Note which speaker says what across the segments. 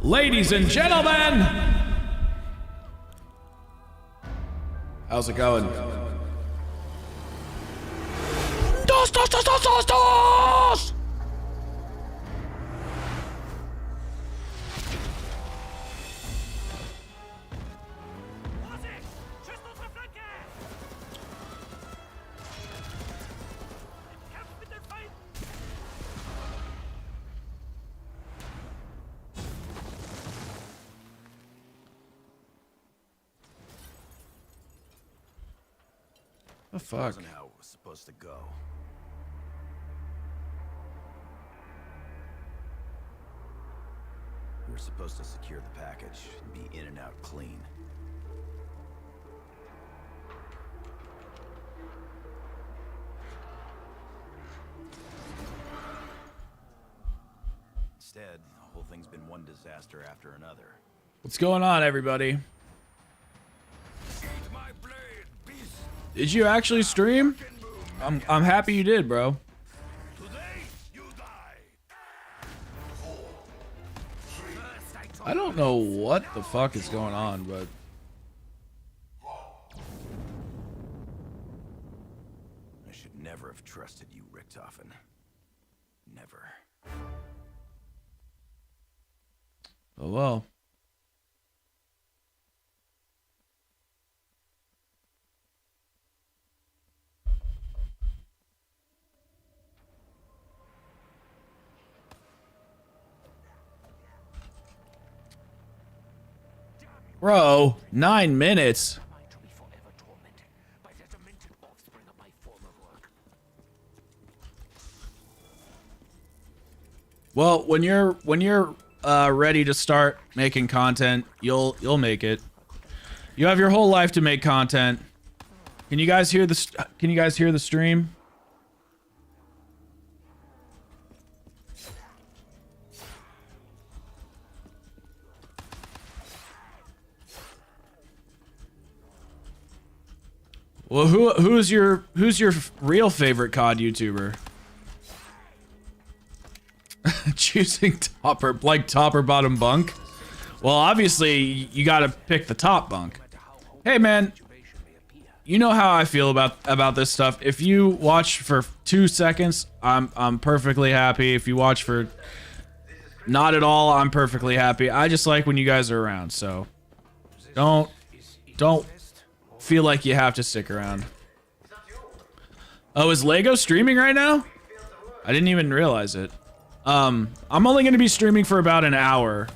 Speaker 1: Ladies and gentlemen! How's it going? Dos, dos, dos, dos, dos, dos! The fuck?
Speaker 2: Wasn't how it was supposed to go. We were supposed to secure the package and be in and out clean. Instead, the whole thing's been one disaster after another.
Speaker 1: What's going on, everybody? Did you actually stream? I'm happy you did, bro. I don't know what the fuck is going on, but
Speaker 2: I should never have trusted you, Richtofen. Never.
Speaker 1: oh well. Bro, 9 minutes. Well, when you're ready to start making content, you'll make it. You have your whole life to make content. Can you guys hear the stream? Well, who's your real favorite COD YouTuber? Choosing top or bottom bunk. Well, obviously you gotta pick the top bunk. Hey man, you know how I feel about this stuff. If you watch for 2 seconds, I'm perfectly happy. If you watch for not at all, I'm perfectly happy. I just like when you guys are around, so don't feel like you have to stick around. Oh, is Lego streaming right now? I didn't even realize it. I'm only gonna be streaming for about an hour.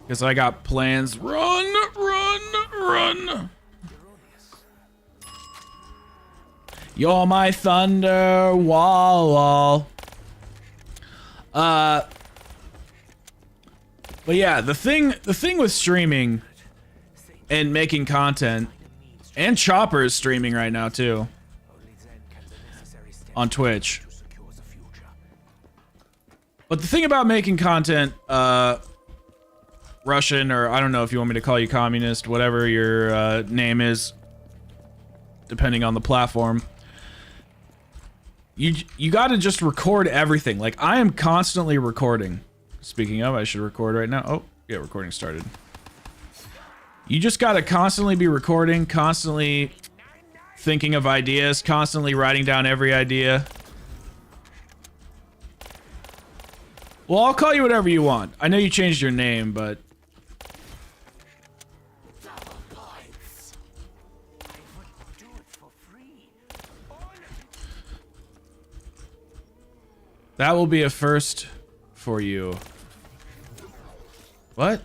Speaker 1: Because I got plans. Run, run, run. You're my thunder wall. But yeah, the thing with streaming and making content, and Chopper is streaming right now too on Twitch. But the thing about making content, Russian, or I don't know if you want me to call you communist, whatever your name is, depending on the platform, you got to just record everything. Like, I am constantly recording. Speaking of, I should record right now. Oh, yeah, recording started. You just gotta constantly be recording, constantly thinking of ideas, constantly writing down every idea. Well, I'll call you whatever you want. I know you changed your name, but... that will be a first for you. What?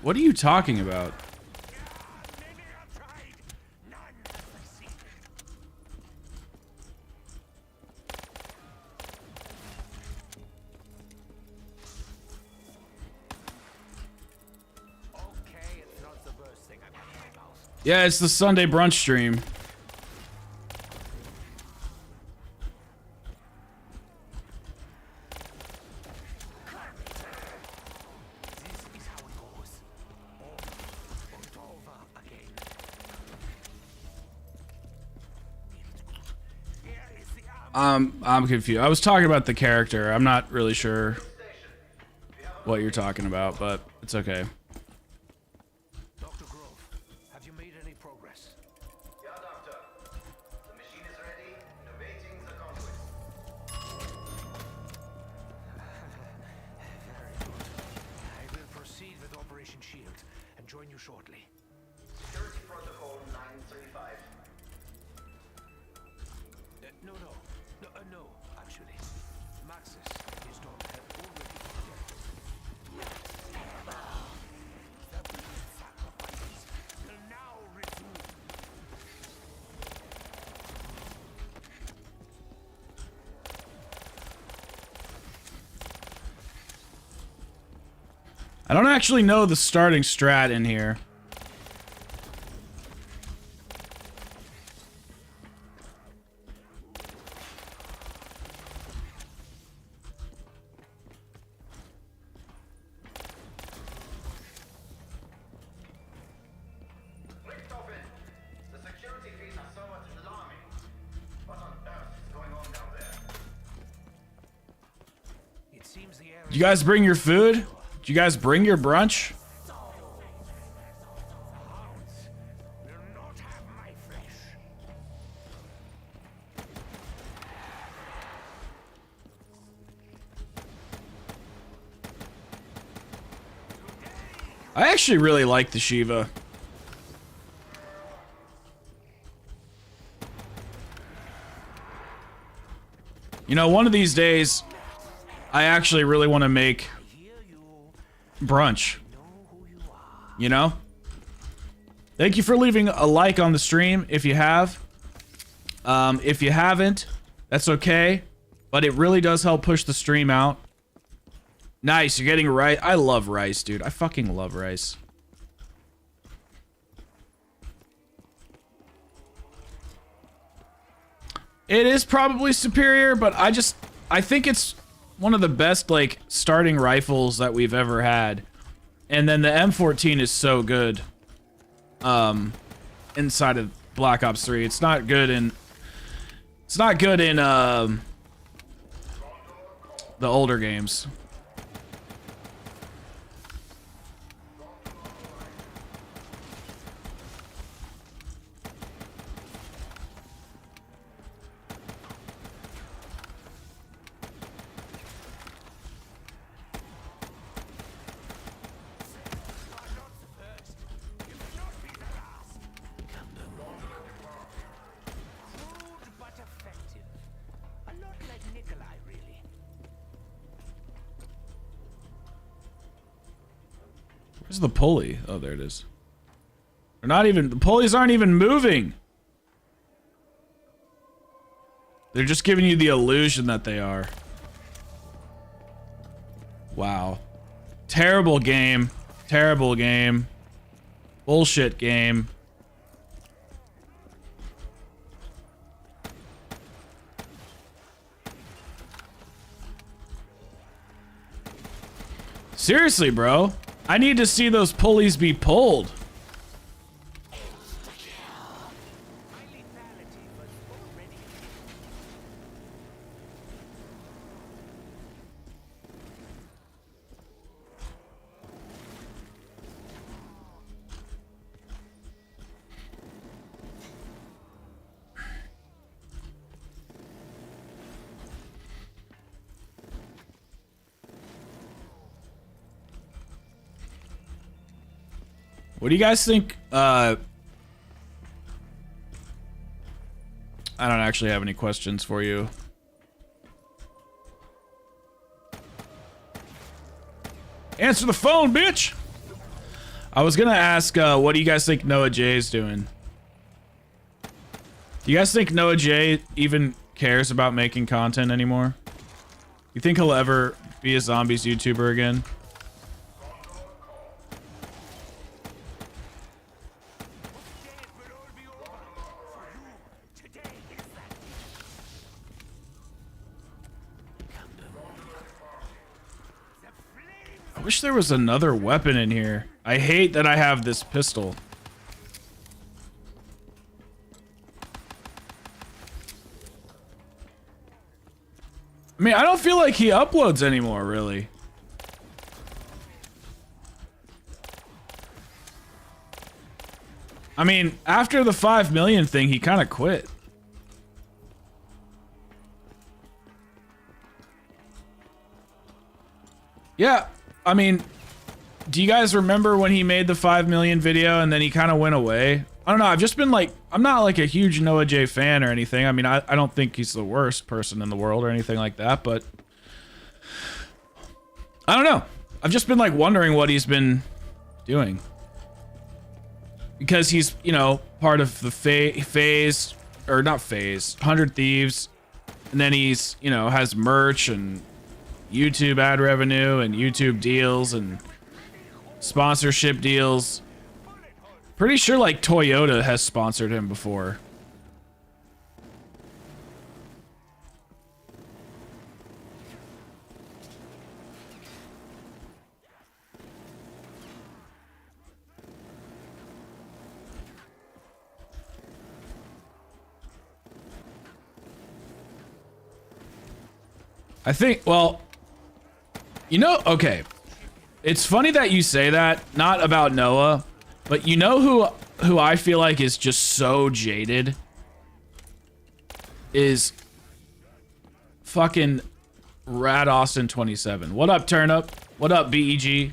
Speaker 1: What are you talking about? Yeah, it's the Sunday brunch stream. I'm confused. I was talking about the character. I'm not really sure what you're talking about, but it's okay.
Speaker 3: Dr. Grove, have you made any progress?
Speaker 2: Yeah, Doctor. The machine is ready and awaiting the conduit.
Speaker 3: Very good. I will proceed with Operation Shield and join you shortly.
Speaker 2: Security protocol 935.
Speaker 3: No, actually. Maxis, his daughter, have already protected. The sacrifices will now resume.
Speaker 1: I don't actually know the starting strat in here.
Speaker 2: Toten, the security feeds are somewhat alarming. What on earth is going on down there?
Speaker 3: It seems the area
Speaker 1: Did you guys bring your food? Did you guys bring your brunch?
Speaker 3: hounds will not have my flesh.
Speaker 1: I actually really like the Shiva. You know, one of these days, I actually really want to make brunch. You know? Thank you for leaving a like on the stream if you have. If you haven't, that's okay. But it really does help push the stream out. Nice, you're getting rice. I love rice, dude. I fucking love rice. It is probably superior, but I think it's one of the best, like, starting rifles that we've ever had. And then the M14 is so good. Inside of Black Ops 3. It's not good in the older games.
Speaker 3: But effective. A lot like Nikolai, really.
Speaker 1: Where's the pulley? Oh, there it is. They're not even, the pulleys aren't even moving. They're just giving you the illusion that they are. Wow. Terrible game. Terrible game. Bullshit game. Seriously, bro. I need to see those pulleys be pulled. What do you guys think? I don't actually have any questions for you. Answer the phone, bitch! I was gonna ask, what do you guys think Noah J is doing? Do you guys think Noah J even cares about making content anymore? You think he'll ever be a zombies YouTuber again? I wish there was another weapon in here. I hate that I have this pistol. I mean, I don't feel like he uploads anymore, really. I mean, after the 5 million thing, he kind of quit. Yeah, I mean, do you guys remember when he made the 5 million video and then he kind of went away? I don't know, I've just been like, I'm not like a huge Noah J fan or anything. I mean, I don't think he's the worst person in the world or anything like that, but I don't know. I've just been like wondering what he's been doing. Because he's, you know, part of the phase, or not phase, 100 Thieves. And then he's, you know, has merch and YouTube ad revenue and YouTube deals and sponsorship deals. Pretty sure like Toyota has sponsored him before. I think, well, you know, okay. It's funny that you say that, not about Noah, but you know who I feel like is just so jaded? Is fucking Rad Austin 27. What up, Turnup? What up, BEG?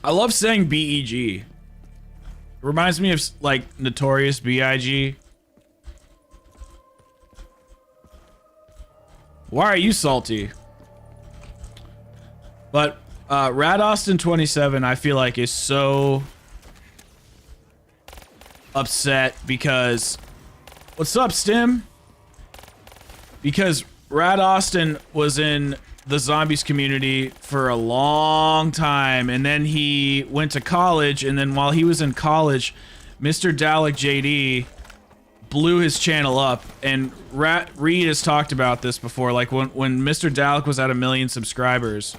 Speaker 1: I love saying BEG. It reminds me of like Notorious B.I.G. Why are you salty? But Rad Austin 27, I feel like, is so upset because... What's up, Stim? Because Rad Austin was in the zombies community for a long time, and then he went to college, and then while he was in college, Mr. Dalek JD blew his channel up, and Reed has talked about this before, like when Mr. Dalek was at 1 million subscribers,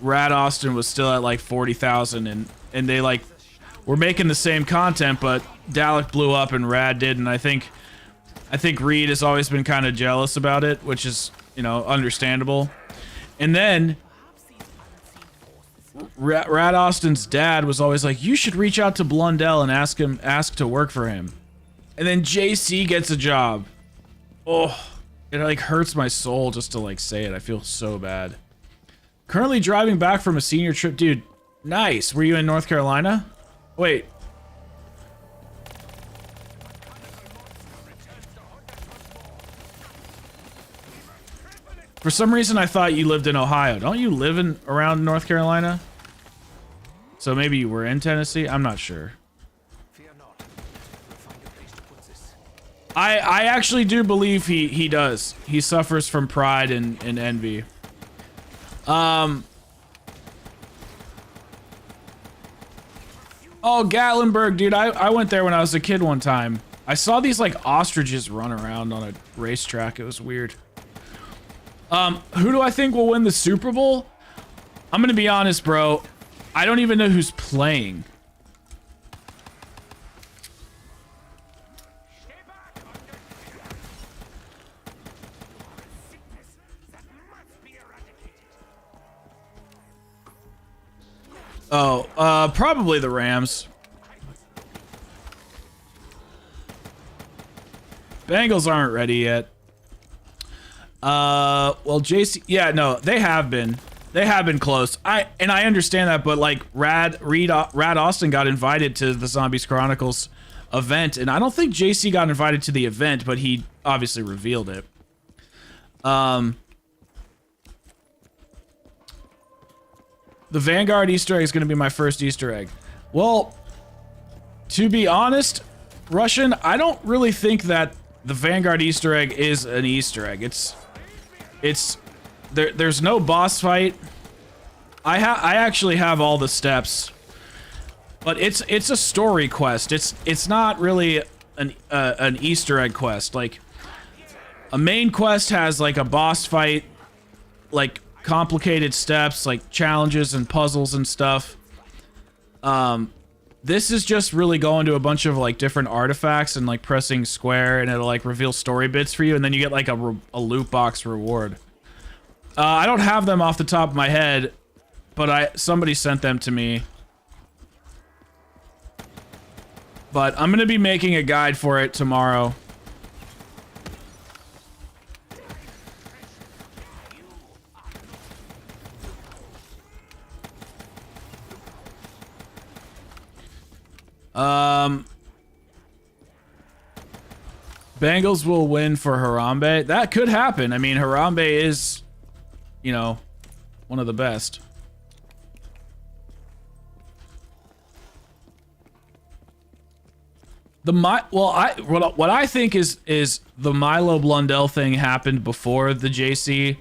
Speaker 1: Rad Austin was still at like 40,000, and they like were making the same content, but Dalek blew up and Rad did, and I think Reed has always been kind of jealous about it, which is, you know, understandable. And then Rad Austin's dad was always like, you should reach out to Blundell and ask to work for him. And then JC gets a job. Oh, it like hurts my soul just to like say it. I feel so bad. Currently driving back from a senior trip. Dude, nice. Were you in North Carolina? Wait. For some reason I thought you lived in Ohio. Don't you live in around North Carolina? So maybe you were in Tennessee? I'm not sure. I actually do believe he does. He suffers from pride and envy. Oh, Gatlinburg, dude. I went there when I was a kid one time. I saw these like ostriches run around on a racetrack. It was weird. Who do I think will win the Super Bowl? I'm gonna be honest, bro. I don't even know who's playing. Oh, probably the Rams. Bengals aren't ready yet. Well, JC, yeah, no, they have been close. I understand that, but like Rad Austin got invited to the Zombies Chronicles event, and I don't think JC got invited to the event, but he obviously revealed it. The Vanguard Easter egg is going to be my first Easter egg. Well, to be honest, Russian, I don't really think that the Vanguard Easter egg is an Easter egg. There's no boss fight. I actually have all the steps, but it's a story quest. It's not really an Easter egg quest. Like, A main quest has like a boss fight, like complicated steps, like challenges and puzzles and stuff. This is just really going to a bunch of like different artifacts and like pressing square, and it'll like reveal story bits for you, and then you get like a loot box reward. I don't have them off the top of my head, but somebody sent them to me. But I'm gonna be making a guide for it tomorrow. Bengals will win for Harambe. That could happen. I mean, Harambe is, you know, one of the best. What I think is the Milo Blundell thing happened before the JC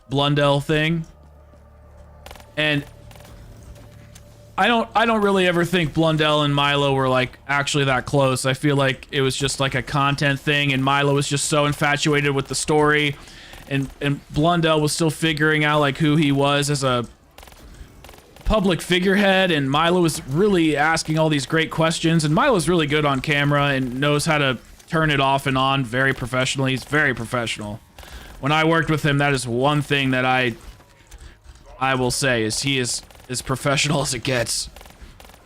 Speaker 1: Blundell thing, and I don't really ever think Blundell and Milo were like actually that close. I feel like it was just like a content thing, and Milo was just so infatuated with the story, and Blundell was still figuring out like who he was as a public figurehead, and Milo was really asking all these great questions, and Milo's really good on camera and knows how to turn it off and on very professionally. He's very professional. When I worked with him, that is one thing that I will say is he is as professional as it gets.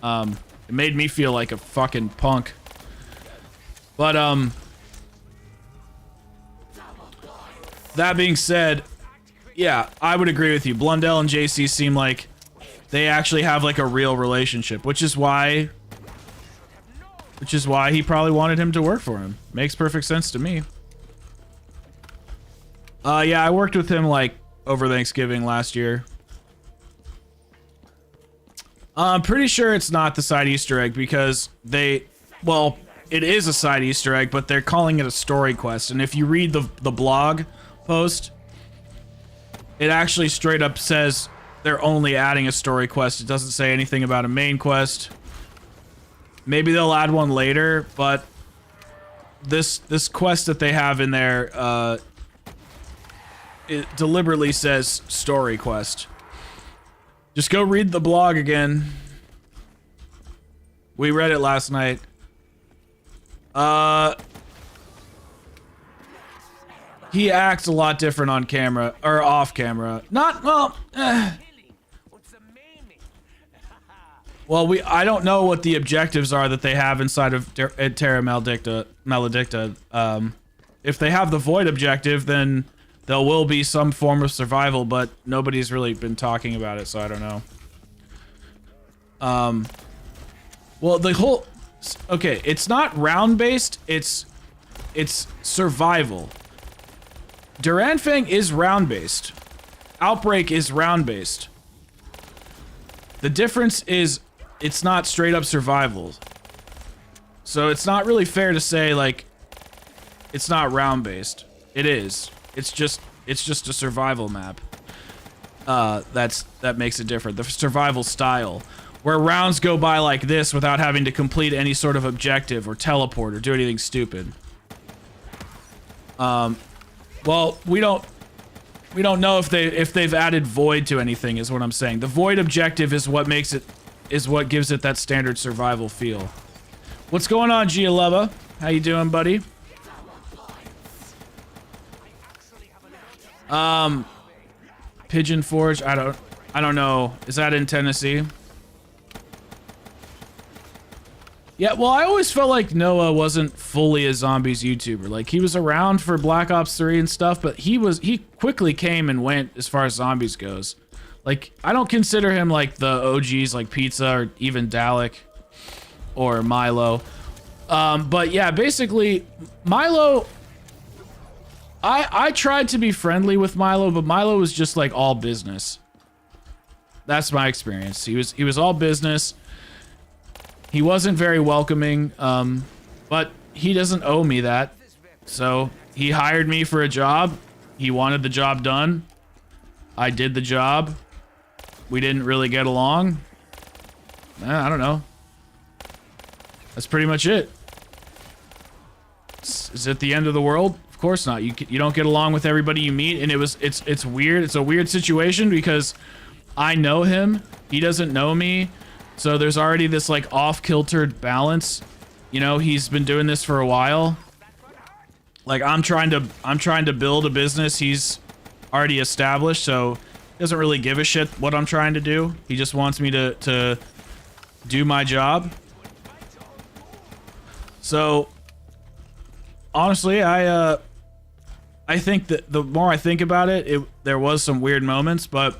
Speaker 1: It made me feel like a fucking punk. But that being said, yeah, I would agree with you. Blundell and JC seem like they actually have like a real relationship, which is why he probably wanted him to work for him. Makes perfect sense to me. Yeah, I worked with him like over Thanksgiving last year. I'm pretty sure it's not the side Easter egg because well, it is a side Easter egg, but they're calling it a story quest. And if you read the blog post, it actually straight up says they're only adding a story quest. It doesn't say anything about a main quest. Maybe they'll add one later, but this quest that they have in there, it deliberately says story quest. Just go read the blog again. We read it last night. He acts a lot different on camera, or off camera. Not, well, well, I don't know what the objectives are that they have inside of Terra Maledicta. If they have the Void objective, then there will be some form of survival, but nobody's really been talking about it, so I don't know. Well, the whole... Okay, it's not round-based, it's survival. Duranfang is round-based. Outbreak is round-based. The difference is it's not straight-up survival. So it's not really fair to say, like, it's not round-based. It is. It's just a survival map. That makes it different. The survival style, where rounds go by like this without having to complete any sort of objective or teleport or do anything stupid. Well, we don't know if they've added Void to anything, is what I'm saying. The Void objective is what gives it that standard survival feel. What's going on, Gialeva? How you doing, buddy? Pigeon Forge, I don't know. Is that in Tennessee? Yeah, well, I always felt like Noah wasn't fully a zombies YouTuber. Like, he was around for Black Ops 3 and stuff, but he quickly came and went as far as zombies goes. Like, I don't consider him like the OGs like Pizza or even Dalek or Milo. But yeah, basically, Milo... I tried to be friendly with Milo, but Milo was just like all business. That's my experience. He was all business. He wasn't very welcoming, but he doesn't owe me that. So he hired me for a job. He wanted the job done. I did the job. We didn't really get along. I don't know. That's pretty much it. Is it the end of the world? Of course not. You don't get along with everybody you meet, and it's weird. It's a weird situation because I know him, he doesn't know me, so there's already this like off-kiltered balance. You know, he's been doing this for a while. Like I'm trying to build a business he's already established, so he doesn't really give a shit what I'm trying to do. He just wants me to do my job. So honestly, I think that the more I think about it, there was some weird moments, but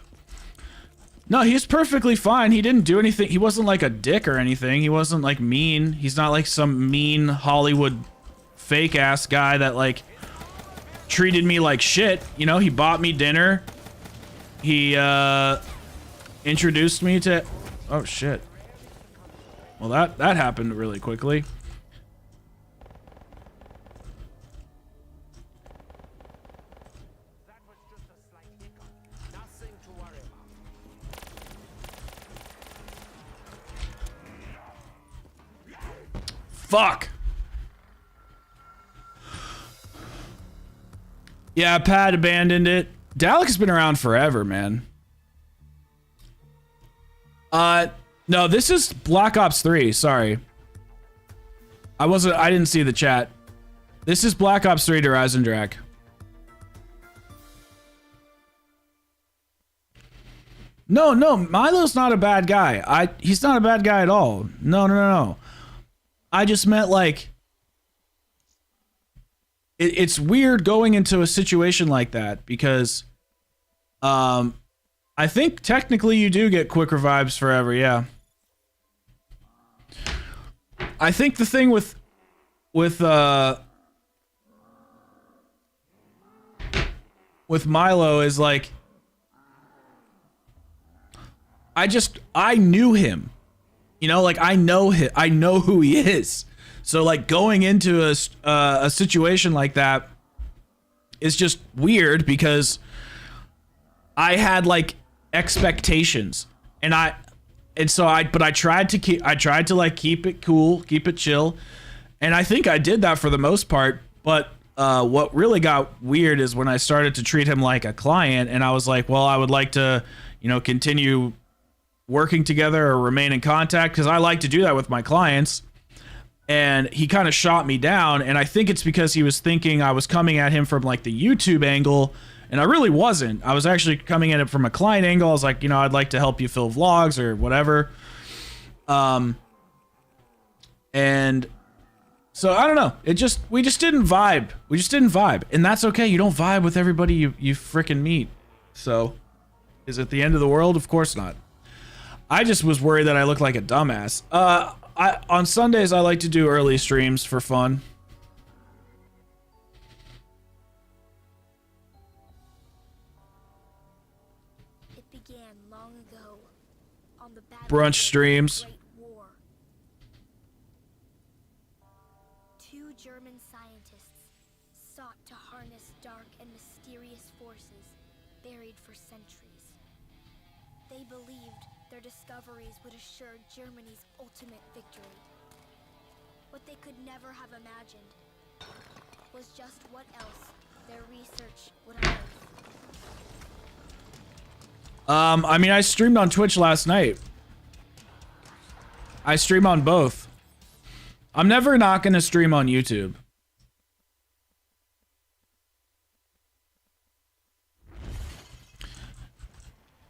Speaker 1: no, he's perfectly fine. He didn't do anything. He wasn't like a dick or anything. He wasn't like mean. He's not like some mean Hollywood fake ass guy that like treated me like shit. You know, he bought me dinner. He introduced me to, oh shit. Well, that happened really quickly.
Speaker 3: That was just a slight hiccup. Nothing to worry about.
Speaker 1: Fuck. Yeah, Pat abandoned it. Dalek has been around forever, man. No, this is Black Ops 3. Sorry. I didn't see the chat. This is Black Ops 3 to Eisendrache. No, Milo's not a bad guy. He's not a bad guy at all. No. I just meant like it's weird going into a situation like that because I think technically you do get quicker vibes forever, yeah. I think the thing with Milo is like I knew him. You know, like I know him. I know who he is. So like going into a situation like that is just weird because I had like expectations, but I tried to like keep it cool, keep it chill, and I think I did that for the most part. But what really got weird is when I started to treat him like a client, and I was like, well, I would like to, you know, continue working together or remain in contact because I like to do that with my clients. And he kind of shot me down, and I think it's because he was thinking I was coming at him from like the YouTube angle, and I really wasn't. I was actually coming at it from a client angle. I was like, you know, I'd like to help you fill vlogs or whatever. And so I don't know. We just didn't vibe. And that's okay. You don't vibe with everybody you freaking meet. So is it the end of the world? Of course not. I just was worried that I looked like a dumbass. On Sundays, I like to do early streams for fun.
Speaker 4: It began long ago on the
Speaker 1: Brunch streams.
Speaker 4: Great War. Two German scientists sought to harness dark and mysterious forces buried for centuries. They believed their discoveries would assure Germany's ultimate victory. What they could never have imagined was just what else their research would unearth.
Speaker 1: I mean, I streamed on Twitch last night. I stream on both. I'm never not gonna stream on YouTube.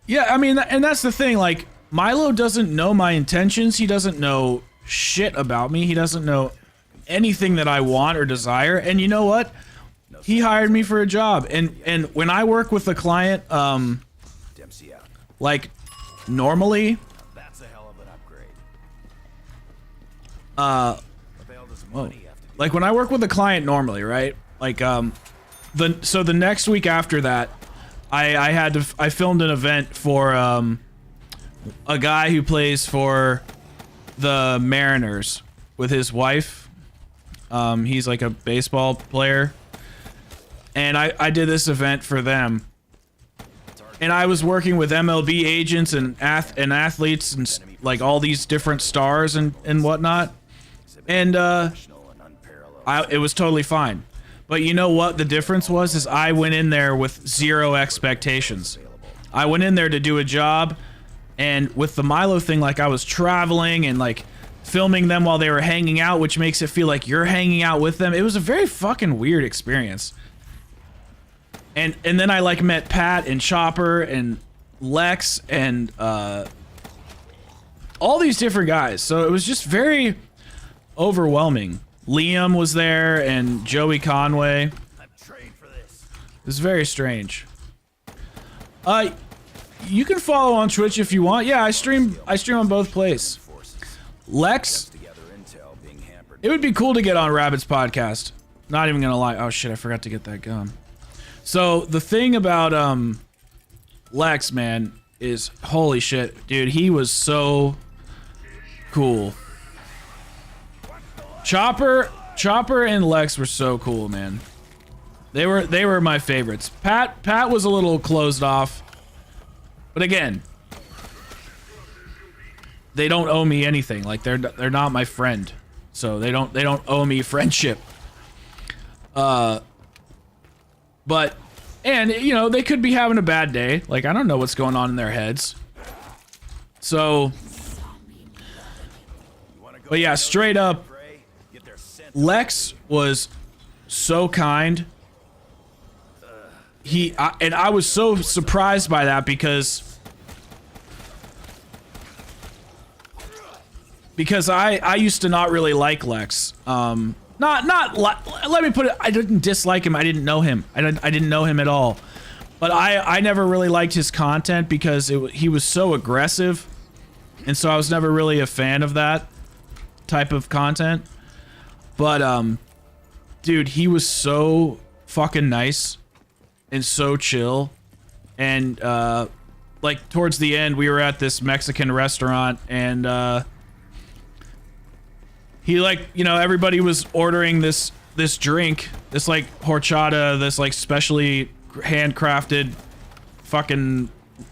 Speaker 1: Yeah, I mean, and that's the thing, like, Milo doesn't know my intentions. He doesn't know shit about me. He doesn't know anything that I want or desire. And you know what? He hired me for a job. And when I work with a client, like, normally,
Speaker 3: That's a hell of an upgrade.
Speaker 1: like when I work with a client normally, right? Like, so the next week after that, I filmed an event for, a guy who plays for the Mariners with his wife. He's like a baseball player. And I did this event for them. And I was working with MLB agents and athletes and like all these different stars and whatnot. And it was totally fine. But you know what the difference was? Is I went in there with zero expectations. I went in there to do a job, and with the Milo thing, like I was traveling and like filming them while they were hanging out, which makes it feel like you're hanging out with them. It was a very fucking weird experience. And then I like met Pat and Chopper and Lex and all these different guys. So it was just very overwhelming. Liam was there and Joey Conway.
Speaker 3: I'm trained for this.
Speaker 1: It was very strange. You can follow on Twitch if you want. Yeah, I stream on both places. Lex, it would be cool to get on Rabbit's podcast. Not even gonna lie. Oh shit, I forgot to get that gun. So the thing about Lex, man, is holy shit, dude, he was so cool. Chopper and Lex were so cool, man. They were my favorites. Pat was a little closed off. But again, they don't owe me anything. Like they're not my friend. So they don't owe me friendship. But and you know, they could be having a bad day. Like I don't know what's going on in their heads. So but yeah, straight up Lex was so kind. And I was so surprised by that because I used to not really like Lex. Let me put it, I didn't dislike him. I didn't know him. I didn't know him at all. But I never really liked his content because he was so aggressive. And so I was never really a fan of that type of content. But dude, he was so fucking nice and so chill. And like towards the end, we were at this Mexican restaurant and he like, you know, everybody was ordering this drink, this like horchata, this like specially handcrafted fucking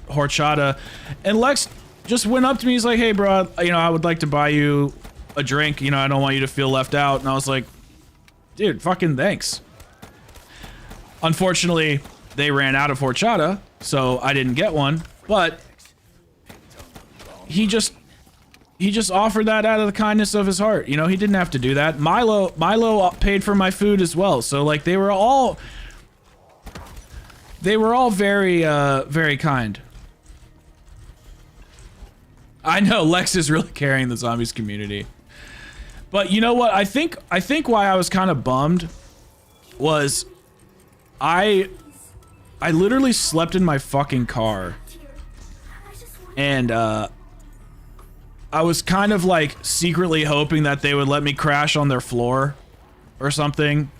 Speaker 1: horchata. And Lex just went up to me. He's like, hey bro, you know, I would like to buy you a drink. You know, I don't want you to feel left out. And I was like, dude, fucking thanks. Unfortunately, they ran out of horchata, so I didn't get one. But he just offered that out of the kindness of his heart. You know, he didn't have to do that. Milo paid for my food as well. So like they were all very very kind. I know Lex is really carrying the zombies community. But you know what? I think why I was kind of bummed was I literally slept in my fucking car. And I was kind of like secretly hoping that they would let me crash on their floor or something.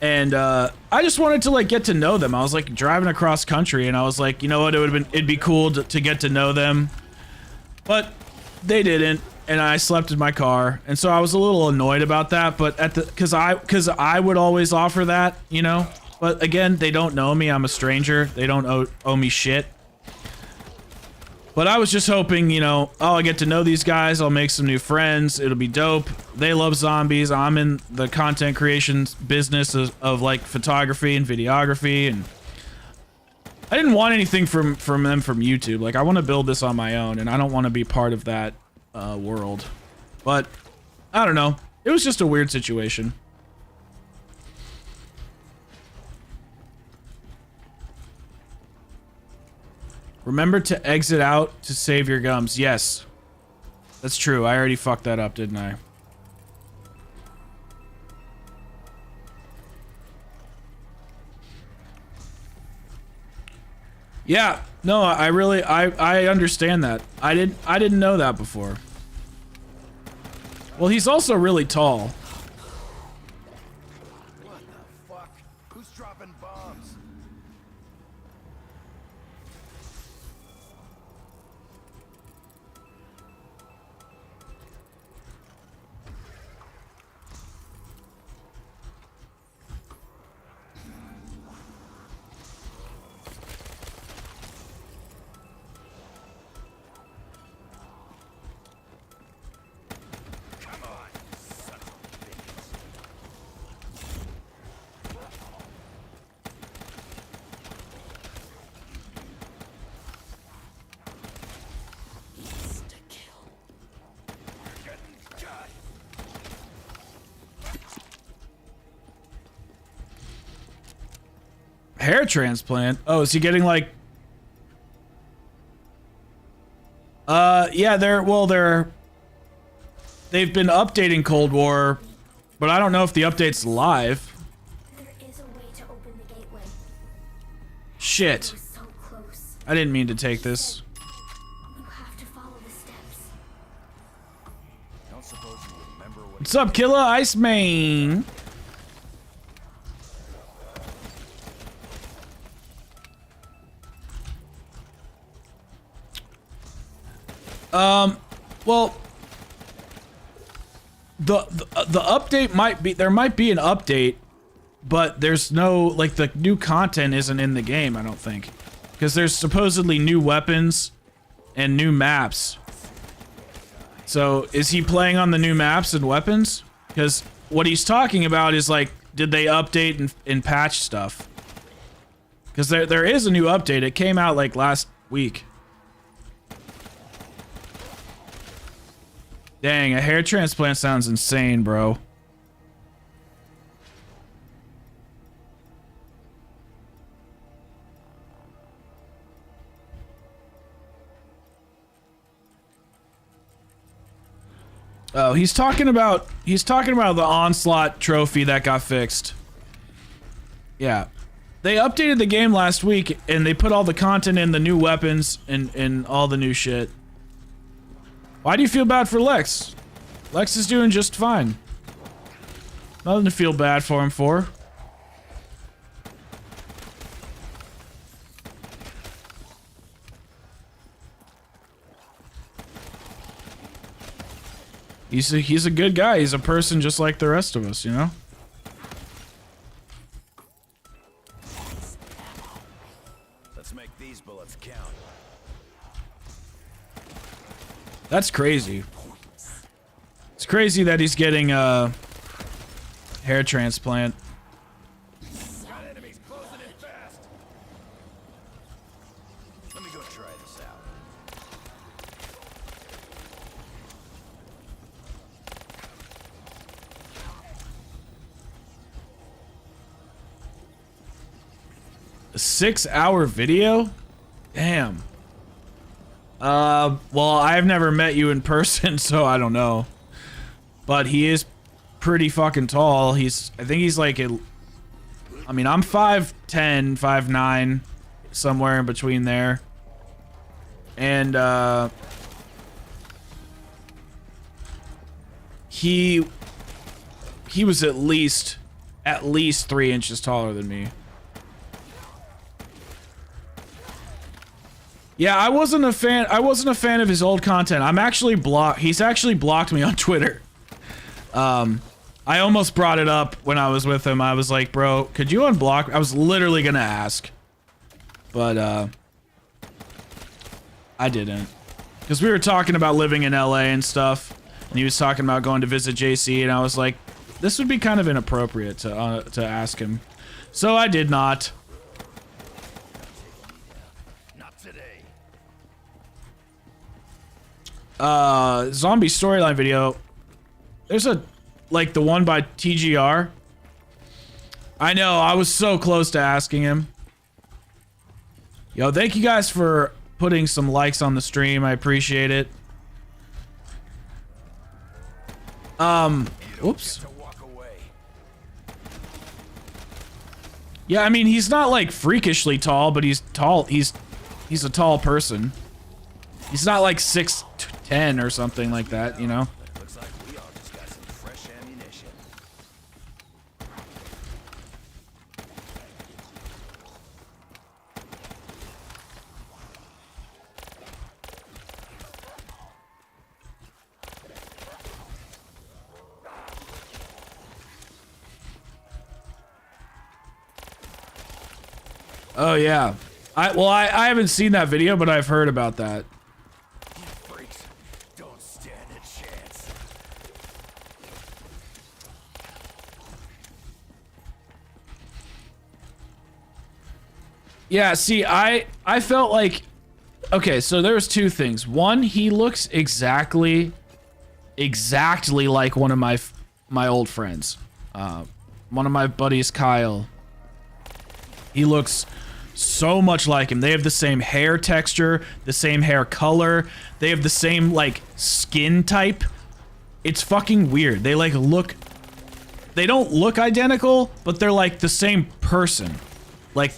Speaker 1: And I just wanted to like get to know them. I was like driving across country and I was like, you know what, it'd be cool to get to know them. But they didn't, and I slept in my car. And so I was a little annoyed about that, but cuz I would always offer that, you know? But again, they don't know me. I'm a stranger. They don't owe me shit. But I was just hoping, you know, oh, I get to know these guys. I'll make some new friends. It'll be dope. They love zombies. I'm in the content creation business of like photography and videography. And I didn't want anything from them from YouTube. Like, I want to build this on my own, and I don't want to be part of that world. But I don't know. It was just a weird situation. Remember to exit out to save your gums. Yes. That's true. I already fucked that up, didn't I? Yeah. No, I understand that. I didn't know that before. Well, he's also really tall.
Speaker 3: What the fuck? Who's dropping bombs?
Speaker 1: Hair transplant? Oh, is he getting like... yeah, they've been updating Cold War, but I don't know if the update's live.
Speaker 4: There is a way to open the gateway.
Speaker 1: Shit.
Speaker 4: We're so close.
Speaker 1: I didn't mean to take this.
Speaker 4: You have to follow the steps.
Speaker 3: Don't suppose you remember what
Speaker 1: What's up, Killer Iceman? Well, the update might be, there might be an update, but there's no, like, the new content isn't in the game, I don't think. Because there's supposedly new weapons and new maps. So, is he playing on the new maps and weapons? Because what he's talking about is, like, did they update and patch stuff? Because there is a new update. It came out, like, last week. Dang, a hair transplant sounds insane, bro. Oh, he's talking about the Onslaught trophy that got fixed. Yeah. They updated the game last week and they put all the content in, the new weapons and all the new shit. Why do you feel bad for Lex? Lex is doing just fine. Nothing to feel bad for him for. He's a good guy. He's a person just like the rest of us, you know?
Speaker 3: Let's make these bullets count.
Speaker 1: That's crazy. It's crazy that he's getting a hair transplant.
Speaker 3: Got enemies closing in fast. Let me go try this out.
Speaker 1: A 6-hour video? Damn. Well, I've never met you in person, so I don't know. But he is pretty fucking tall. I think he's like, I mean, I'm 5'10", 5'9", somewhere in between there. And, he was at least 3 inches taller than me. Yeah, I wasn't a fan of his old content. He's actually blocked me on Twitter. I almost brought it up when I was with him. I was like, bro, could you unblock? I was literally gonna ask. But, I didn't. Because we were talking about living in LA and stuff. And he was talking about going to visit JC. And I was like, this would be kind of inappropriate to ask him. So I did not. Zombie storyline video. There's like the one by TGR. I know, I was so close to asking him. Yo, thank you guys for putting some likes on the stream. I appreciate it. Oops. Yeah, I mean, he's not like freakishly tall, but he's tall. He's a tall person. He's not like 6'10" or something like that, you know?
Speaker 3: Looks like we all just got some fresh ammunition.
Speaker 1: Oh yeah. I haven't seen that video, but I've heard about that.
Speaker 3: You freaks don't stand a chance.
Speaker 1: Yeah, see, I felt like, okay, so there's two things. One, he looks exactly like one of my old friends. One of my buddies, Kyle. He looks so much like him. They have the same hair texture, the same hair color. They have the same, like, skin type. It's fucking weird. They, like, look... They don't look identical, but they're, like, the same person. Like,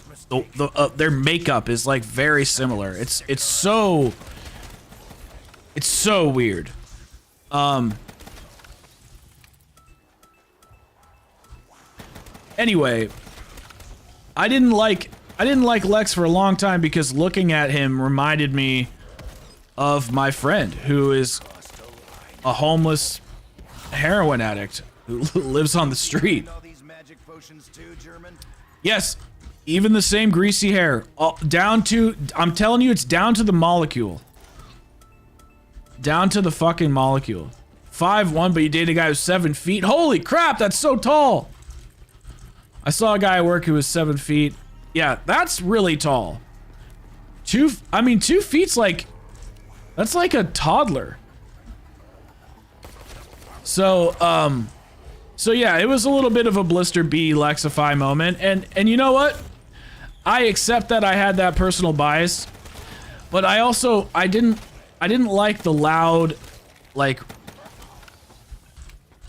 Speaker 1: their makeup is, like, very similar. It's so weird. Anyway, I didn't like Lex for a long time because looking at him reminded me of my friend who is a homeless heroin addict who lives on the street. Yes, even the same greasy hair, down to, I'm telling you, it's down to the molecule. Down to the fucking molecule. 5'1", but you dated a guy who's 7 feet. Holy crap, that's so tall. I saw a guy at work who was 7 feet. Yeah, that's really tall. 2 feet's like, that's like a toddler. So yeah, it was a little bit of a Blister B Lexify moment, and you know what? I accept that I had that personal bias, but I didn't like the loud, like,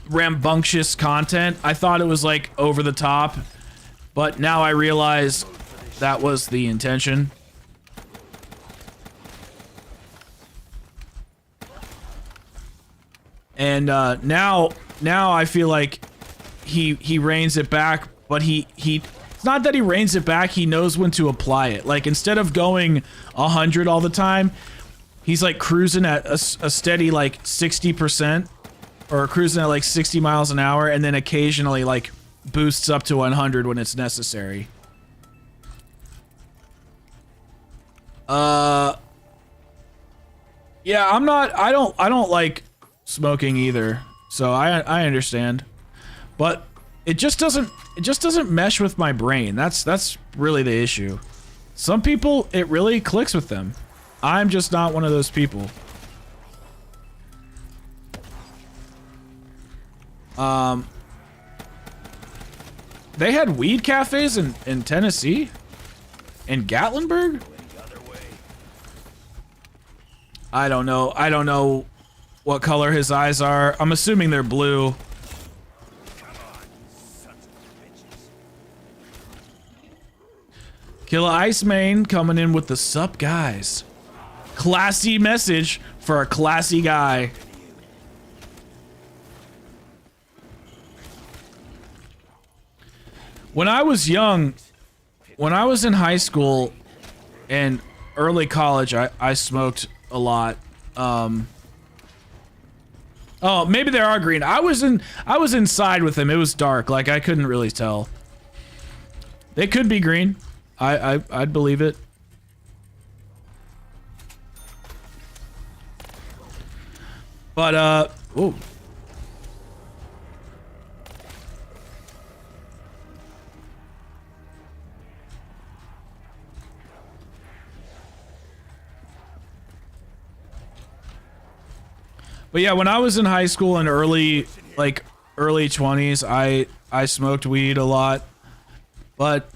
Speaker 1: rambunctious content. I thought it was, like, over the top, but now I realize that was the intention. And now I feel like he reins it back, but it's not that he reins it back, he knows when to apply it. Like, instead of going 100 all the time, he's like cruising at a steady like 60%, or cruising at like 60 miles an hour, and then occasionally like boosts up to 100 when it's necessary. Yeah, I don't like smoking either, so I understand, but it just doesn't mesh with my brain. That's really the issue. Some people, it really clicks with them. I'm just not one of those people. They had weed cafes in Tennessee? In Gatlinburg? I don't know. I don't know what color his eyes are. I'm assuming they're blue. Killa Ice Main coming in with the sup guys. Classy message for a classy guy. When I was young, when I was in high school and early college, I smoked a lot. Oh, maybe they are green. I was inside with them. It was dark. Like, I couldn't really tell. They could be green. I'd believe it. But, ooh. But yeah, when I was in high school and early 20s, I smoked weed a lot. But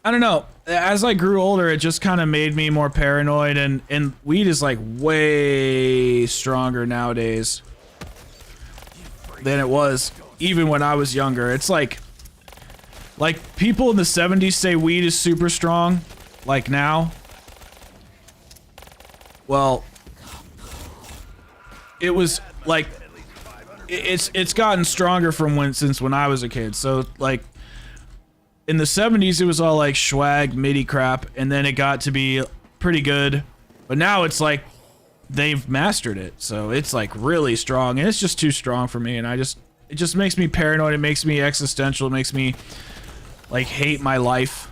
Speaker 1: I don't know, as I grew older, it just kind of made me more paranoid, and weed is like way stronger nowadays than it was even when I was younger. It's like people in the 70s say weed is super strong, like now. Well, it was like it's gotten stronger since when I was a kid. So like in the 70s it was all like swag MIDI crap, and then it got to be pretty good, but now it's like they've mastered it, so it's like really strong, and it's just too strong for me, and it just makes me paranoid. It makes me existential. It makes me like hate my life.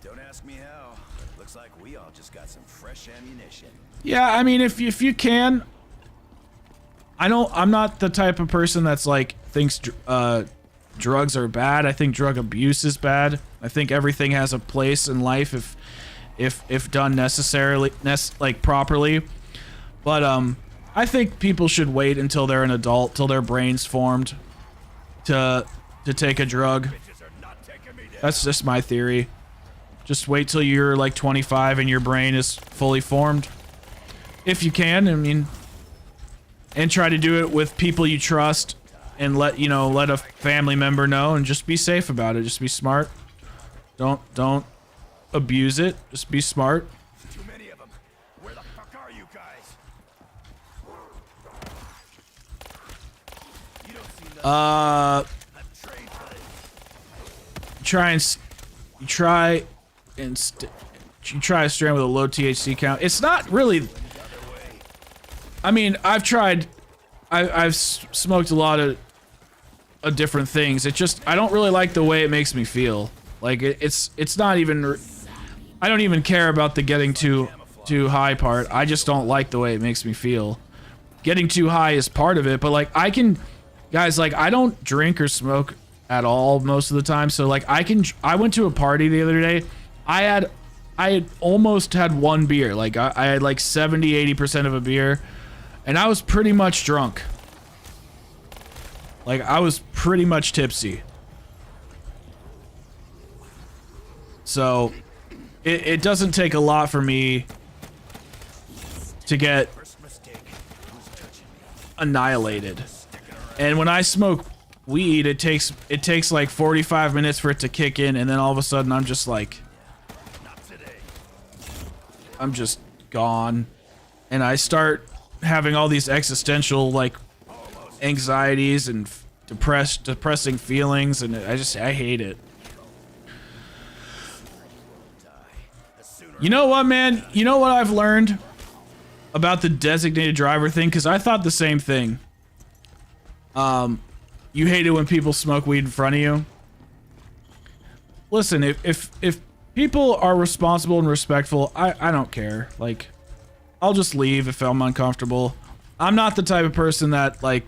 Speaker 5: Don't ask me how. Looks like we all just got some fresh ammunition.
Speaker 1: Yeah, I mean, if you can. I'm not the type of person that's like thinks drugs are bad. I think drug abuse is bad. I think everything has a place in life if done like properly. But I think people should wait until they're an adult, till their brain's formed, to take a drug. That's just my theory. Just wait till you're like 25 and your brain is fully formed. If you can, I mean, and try to do it with people you trust and let a family member know and just be safe about it. Just be smart. Don't abuse it. Just be smart.
Speaker 5: Too many of them. Where the fuck are you guys? You don't see nothing. I'm trained for this.
Speaker 1: You try a strain with a low THC count. It's not really. I mean, I've smoked a lot of different things. It just, I don't really like the way it makes me feel. Like it's not even. I don't even care about the getting too high part. I just don't like the way it makes me feel. Getting too high is part of it, but like guys, like I don't drink or smoke at all most of the time. So like I went to a party the other day. I had almost had one beer. Like I had like 70-80% of a beer, and I was pretty much drunk. Like I was pretty much tipsy. So it doesn't take a lot for me to get annihilated. And when I smoke weed, it takes like 45 minutes for it to kick in, and then all of a sudden I'm just like, I'm just gone. And I start having all these existential like anxieties and depressing feelings, and I hate it. You know what, man? You know what I've learned about the designated driver thing? Because I thought the same thing. You hate it when people smoke weed in front of you. Listen, if people are responsible and respectful, I don't care. Like, I'll just leave if I'm uncomfortable. I'm not the type of person that, like,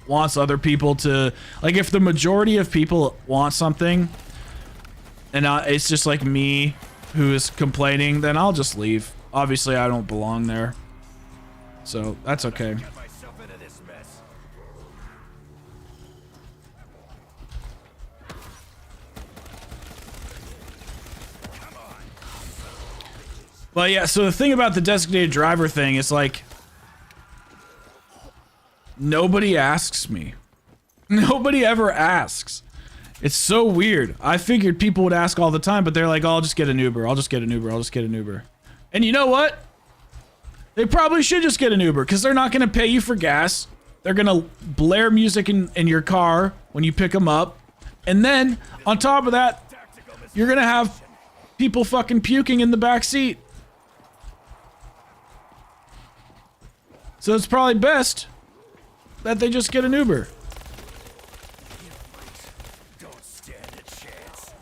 Speaker 1: wants other people to... Like, if the majority of people want something, and it's just, like, me who is complaining, then I'll just leave. Obviously, I don't belong there. So, that's okay. But yeah, so the thing about the designated driver thing is like, nobody asks me. Nobody ever asks. It's so weird. I figured people would ask all the time, but they're like, oh, I'll just get an Uber. I'll just get an Uber. I'll just get an Uber. And you know what? They probably should just get an Uber, because they're not going to pay you for gas. They're going to blare music in your car when you pick them up. And then, on top of that, you're going to have people fucking puking in the back seat. So it's probably best that they just get an Uber.
Speaker 5: Don't stand a chance.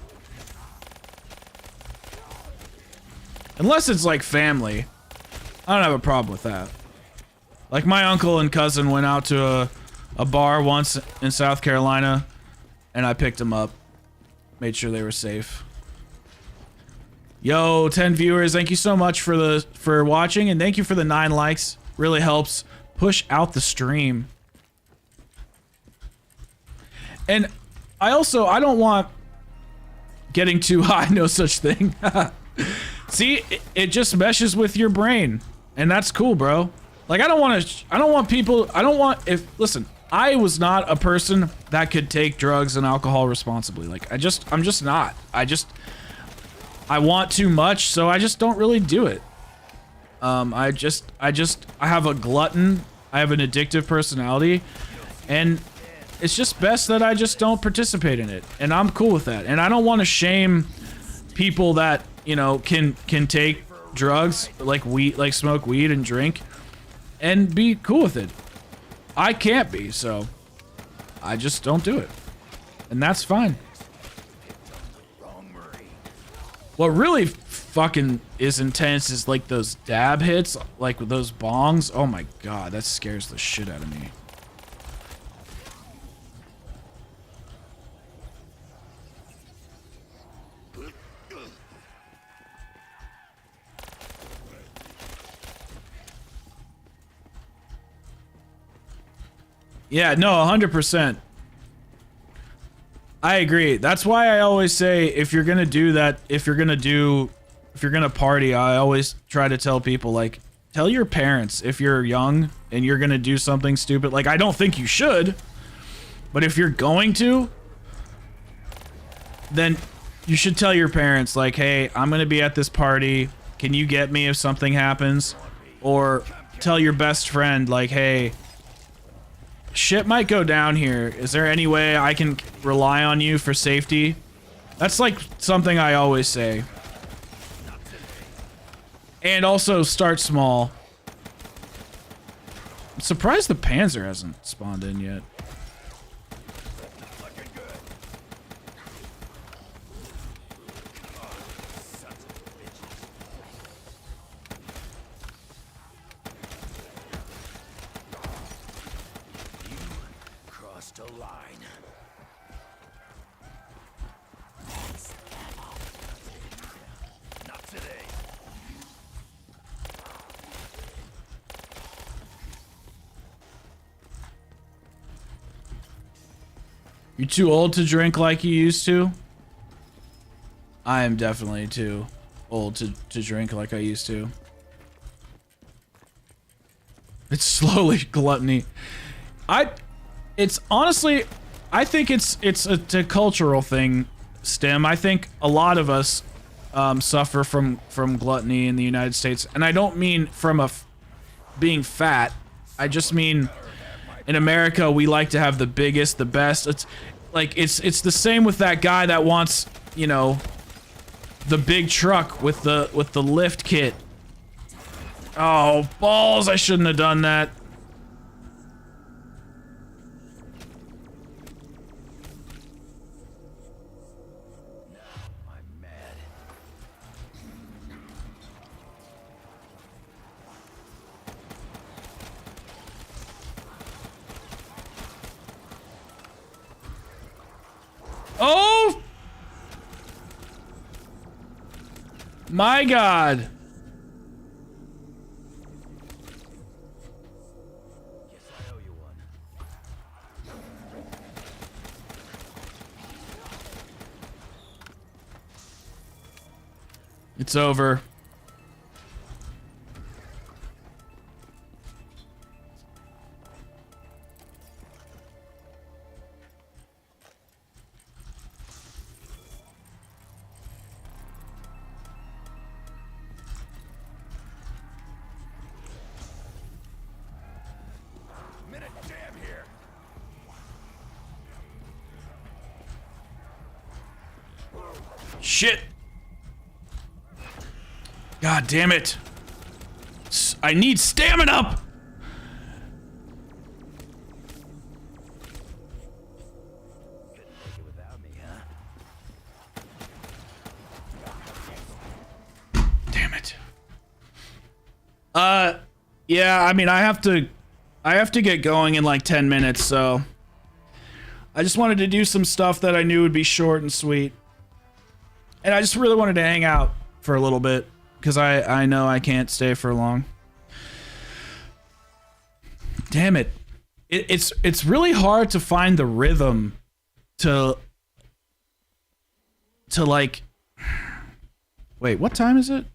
Speaker 1: Unless it's like family. I don't have a problem with that. Like my uncle and cousin went out to a bar once in South Carolina, and I picked them up. Made sure they were safe. Yo, 10 viewers, thank you so much for watching, and thank you for the 9 likes. Really helps push out the stream. And I don't want getting too high, no such thing. See, it just meshes with your brain, and that's cool, bro. Like listen, I was not a person that could take drugs and alcohol responsibly. Like I'm just not. I want too much, so I just don't really do it. I have a glutton. I have an addictive personality, and it's just best that I just don't participate in it, and I'm cool with that. And I don't want to shame people that, you know, can take drugs, like smoke weed and drink, and be cool with it. I can't be, so I just don't do it, and that's fine. What really fucking is intense is like those dab hits, like with those bongs. Oh my god, that scares the shit out of me. Yeah, no, 100%. I agree. That's why I always say if you're gonna do that, if you're gonna party, I always try to tell people, like, tell your parents if you're young and you're gonna do something stupid. Like, I don't think you should, but if you're going to, then you should tell your parents, like, hey, I'm gonna be at this party. Can you get me if something happens? Or tell your best friend, like, hey, shit might go down here. Is there any way I can rely on you for safety? That's like something I always say. And also start small. I'm surprised the Panzer hasn't spawned in yet.
Speaker 5: Crossed a line. Not today.
Speaker 1: You too old to drink like you used to? I am definitely too old to drink like I used to. It's slowly gluttony. It's honestly, I think it's a cultural thing, Stim. I think a lot of us suffer from gluttony in the United States, and I don't mean from being fat. I just mean in America we like to have the biggest, the best. It's like it's the same with that guy that wants, you know, the big truck with the lift kit. Oh, balls, I shouldn't have done that.
Speaker 5: I'm mad.
Speaker 1: Oh! My God.
Speaker 5: Guess I owe you one.
Speaker 1: It's over.
Speaker 5: Minute jam here.
Speaker 1: Shit. God damn it. I need stamina.
Speaker 5: Couldn't make it without me, huh?
Speaker 1: Damn it. Yeah, I mean, I have to get going in like 10 minutes, so I just wanted to do some stuff that I knew would be short and sweet. And I just really wanted to hang out for a little bit because I know I can't stay for long. Damn it. It's really hard to find the rhythm to like, wait, what time is it?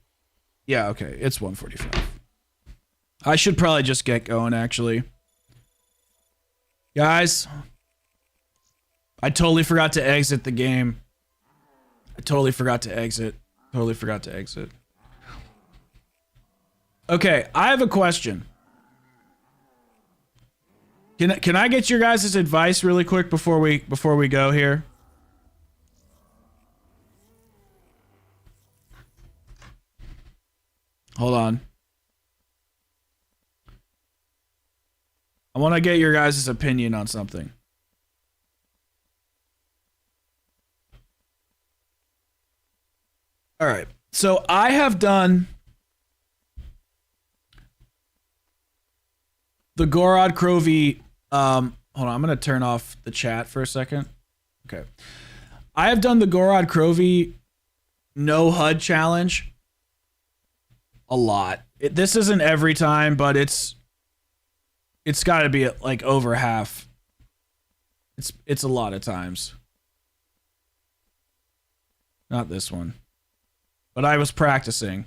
Speaker 1: Yeah, okay, it's 1:45. I should probably just get going, actually. Guys, I totally forgot to exit the game. I totally forgot to exit. Totally forgot to exit. Okay, I have a question. Can I get your guys' advice really quick before we go here? Hold on. I want to get your guys' opinion on something. All right. So I have done the Gorod Krovy. Hold on. I'm going to turn off the chat for a second. Okay. I have done the Gorod Krovy no HUD challenge a lot. This isn't every time, but it's got to be like over half. It's a lot of times. Not this one. But I was practicing.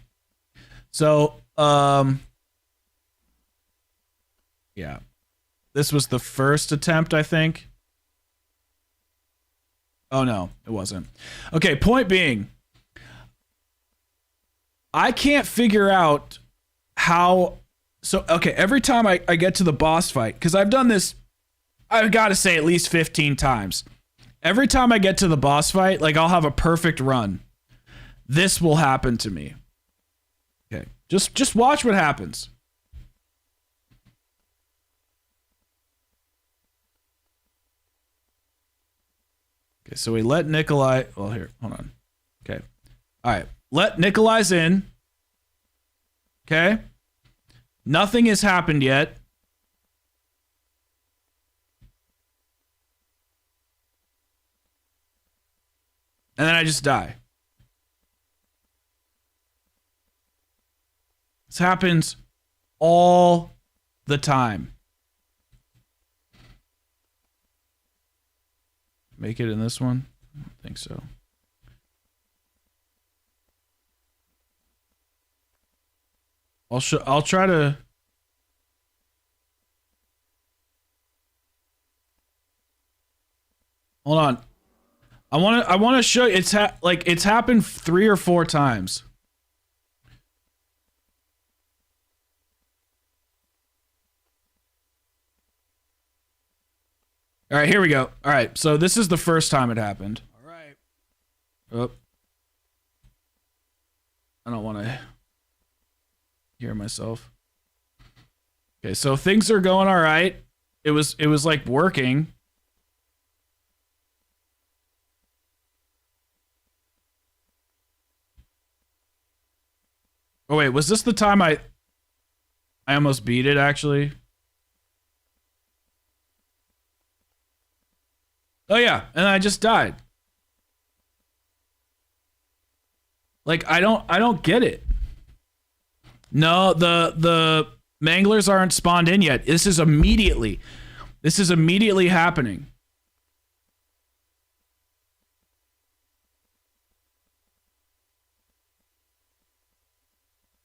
Speaker 1: So, yeah. This was the first attempt, I think. Oh, no, it wasn't. Okay, point being, I can't figure out how... So, okay, every time I get to the boss fight, because I've done this, I've got to say at least 15 times. Every time I get to the boss fight, like I'll have a perfect run. This will happen to me. Okay, just watch what happens. Okay, so we let Nikolai... Well, here, hold on. Okay. All right. Let Nikolai's in. Okay. Nothing has happened yet. And then I just die. This happens all the time. Make it in this one? I don't think so. I'll try to... Hold on. I want to show you it's happened 3 or 4 times. All right, here we go. All right, so this is the first time it happened. All right. Oh. I don't want to hear myself. Okay, so things are going all right. It was like working. Oh wait, was this the time I almost beat it actually? Oh yeah, and I just died. Like I don't get it. No, the manglers aren't spawned in yet. This is immediately happening.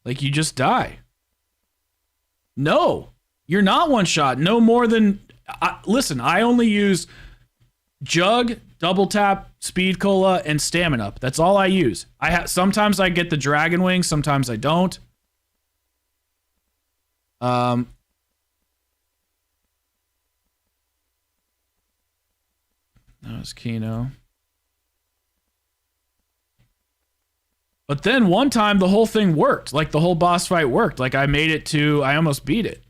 Speaker 1: Like you just die. No, you're not one shot. No more than listen, I only use Jug, double tap, speed cola, and stamina up. That's all I use. Sometimes I get the dragon wings, sometimes I don't. That was Kino. But then one time the whole thing worked. Like the whole boss fight worked. Like I made it to, I almost beat it.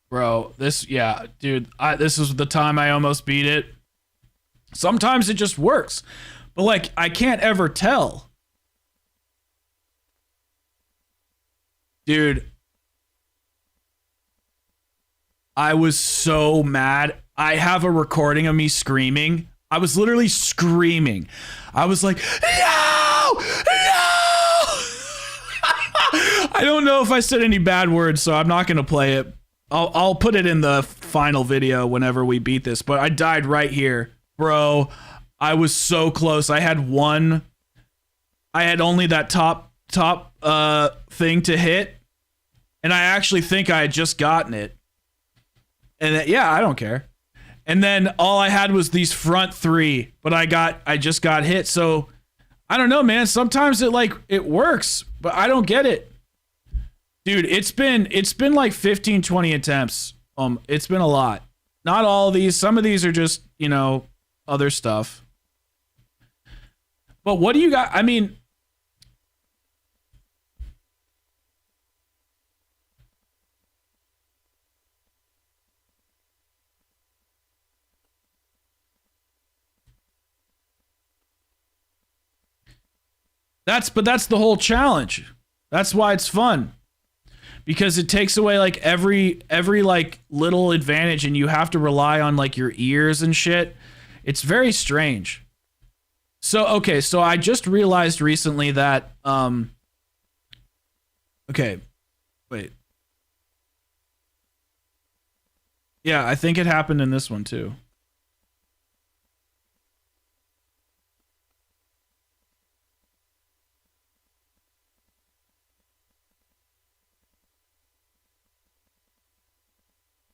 Speaker 1: Bro, this is the time I almost beat it. Sometimes it just works. But like, I can't ever tell. Dude. I was so mad. I have a recording of me screaming. I was literally screaming. I was like, no! No! I don't know if I said any bad words, so I'm not going to play it. I'll put it in the final video whenever we beat this, but I died right here. Bro, I was so close. I had only that top thing to hit, and I actually think I had just gotten it. And yeah, I don't care. And then all I had was these front 3, but I just got hit. So I don't know, man. Sometimes it works, but I don't get it. Dude, it's been like 15, 20 attempts. It's been a lot. Not all of these. Some of these are just, other stuff. But what do you got? I mean, that's the whole challenge. That's why it's fun. Because it takes away like every like little advantage, and you have to rely on like your ears and shit. It's very strange. So okay, so I just realized recently that Okay, wait. Yeah, I think it happened in this one too.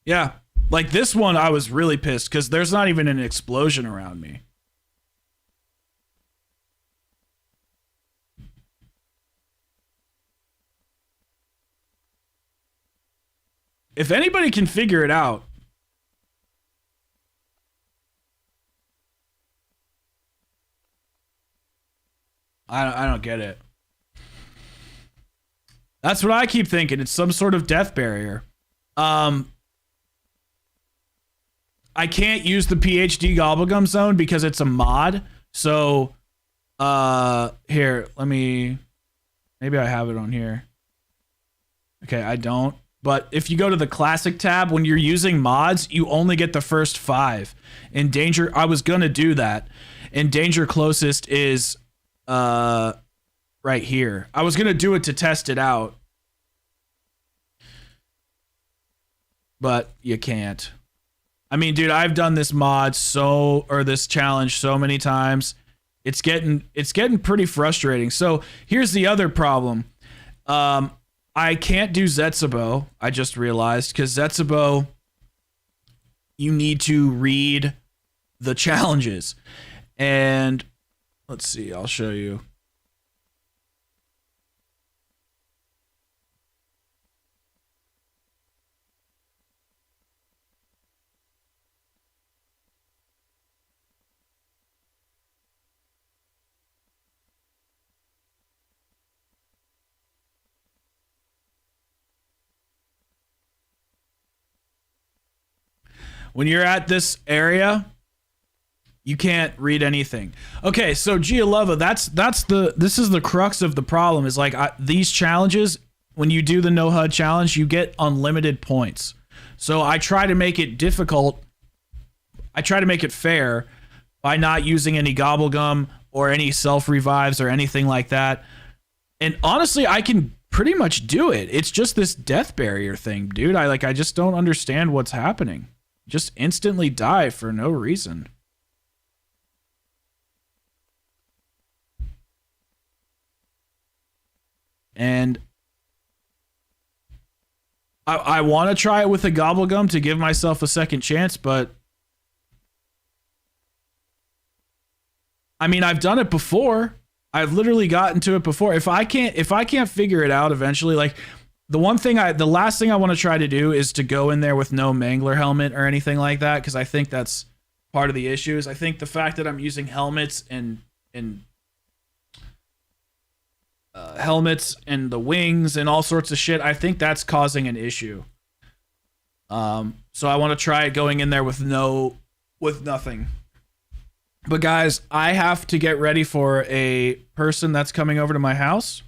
Speaker 1: Yeah, like this one I was really pissed because there's not even an explosion around me. If anybody can figure it out, I don't get it. That's what I keep thinking. It's some sort of death barrier. I can't use the PhD Gobblegum Zone because it's a mod. So, here, maybe I have it on here. Okay, I don't. But if you go to the classic tab, when you're using mods, you only get the first 5. In danger, I was gonna do that. And danger closest is, right here. I was gonna do it to test it out. But you can't. I mean, dude, I've done this this challenge so many times. It's getting pretty frustrating. So here's the other problem. I can't do Zetsubo, I just realized, because Zetsubo, you need to read the challenges. And let's see, I'll show you. When you're at this area, you can't read anything. Okay, so Gialova, this is the crux of the problem. Is like these challenges, when you do the no HUD challenge, you get unlimited points. So I try to make it difficult. I try to make it fair by not using any gobblegum or any self revives or anything like that. And honestly, I can pretty much do it. It's just this death barrier thing, dude. I just don't understand what's happening. Just instantly die for no reason. And I want to try it with a gobblegum to give myself a second chance, but I mean, I've done it before. I've literally gotten to it before. If I can't figure it out eventually, like the last thing I want to try to do is to go in there with no Mangler helmet or anything like that, because I think that's part of the issues. I think the fact that I'm using helmets and helmets and the wings and all sorts of shit, I think that's causing an issue. So I want to try going in there with nothing. But guys, I have to get ready for a person that's coming over to my house.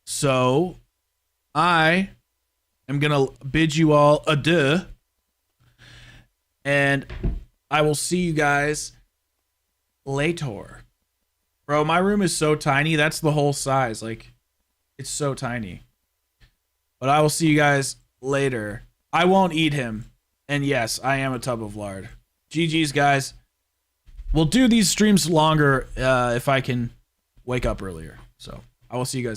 Speaker 1: So I am going to bid you all adieu. And I will see you guys later. Bro, my room is so tiny. That's the whole size. Like, it's so tiny. But I will see you guys later. I won't eat him. And yes, I am a tub of lard. GG's, guys. We'll do these streams longer if I can wake up earlier. So I will see you guys.